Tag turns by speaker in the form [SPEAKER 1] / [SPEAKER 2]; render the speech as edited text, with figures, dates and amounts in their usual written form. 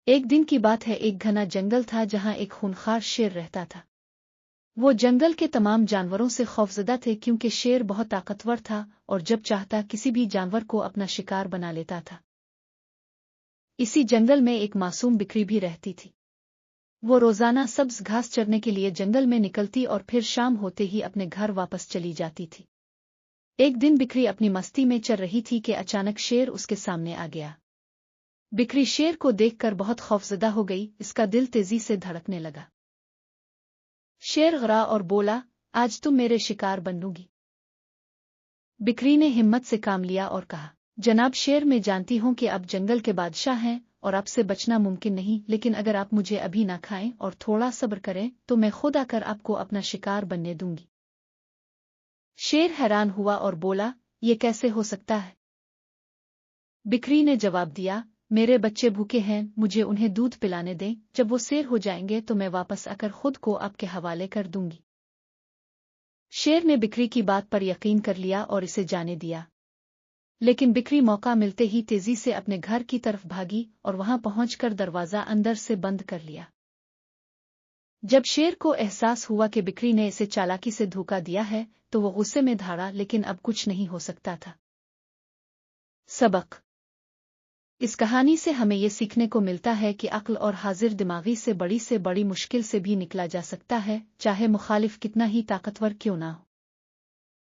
[SPEAKER 1] ایک دن کی بات ہے، ایک گھنا جنگل تھا جہاں ایک خونخوار شیر رہتا تھا۔ وہ جنگل کے تمام جانوروں سے خوفزدہ تھے کیونکہ شیر بہت طاقتور تھا اور جب چاہتا کسی بھی جانور کو اپنا شکار بنا لیتا تھا۔ اسی جنگل میں ایک معصوم بکری بھی رہتی تھی۔ وہ روزانہ سبز گھاس چرنے کے لیے جنگل میں نکلتی اور پھر شام ہوتے ہی اپنے گھر واپس چلی جاتی تھی۔ ایک دن بکری اپنی مستی میں چر رہی تھی کہ اچانک شیر اس کے سامنے آ گیا۔ بکری شیر کو دیکھ کر بہت خوفزدہ ہو گئی، اس کا دل تیزی سے دھڑکنے لگا۔ شیر غرا اور بولا، آج تم میرے شکار بنو گی۔ بکری نے ہمت سے کام لیا اور کہا، جناب شیر، میں جانتی ہوں کہ آپ جنگل کے بادشاہ ہیں اور آپ سے بچنا ممکن نہیں، لیکن اگر آپ مجھے ابھی نہ کھائیں اور تھوڑا صبر کریں تو میں خود آ کر آپ کو اپنا شکار بننے دوں گی۔ شیر حیران ہوا اور بولا، یہ کیسے ہو سکتا ہے؟ بکری نے جواب دیا، میرے بچے بھوکے ہیں، مجھے انہیں دودھ پلانے دیں، جب وہ سیر ہو جائیں گے تو میں واپس آ کر خود کو آپ کے حوالے کر دوں گی۔ شیر نے بکری کی بات پر یقین کر لیا اور اسے جانے دیا، لیکن بکری موقع ملتے ہی تیزی سے اپنے گھر کی طرف بھاگی اور وہاں پہنچ کر دروازہ اندر سے بند کر لیا۔ جب شیر کو احساس ہوا کہ بکری نے اسے چالاکی سے دھوکا دیا ہے تو وہ غصے میں دھاڑا، لیکن اب کچھ نہیں ہو سکتا تھا۔ سبق: اس کہانی سے ہمیں یہ سیکھنے کو ملتا ہے کہ عقل اور حاضر دماغی سے بڑی مشکل سے بھی نکلا جا سکتا ہے، چاہے مخالف کتنا ہی طاقتور کیوں نہ ہو۔